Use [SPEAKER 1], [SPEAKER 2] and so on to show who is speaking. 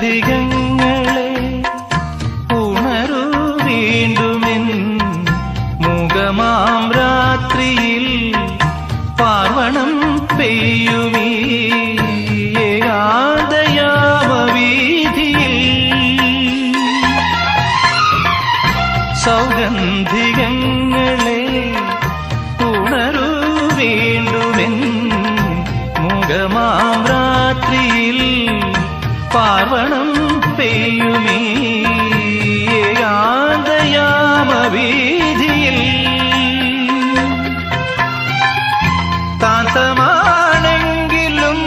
[SPEAKER 1] സൗഗന്ധികങ്ങളെ ഉണരൂ വീണ്ടുമെൻ മുഖമാം രാത്രിയിൽ പാർവണം പെയ്യുമീ ഏകാന്തയാമവീഥിയിൽ സൗഗന്ധികങ്ങളെ ഉണരൂ വീണ്ടുമെൻ മുഖമാം രാത്രിയിൽ പാർവണം പെയ്യുമീ ഏകാന്തയാമവീഥിയിൽ താന്തമാണെങ്കിലും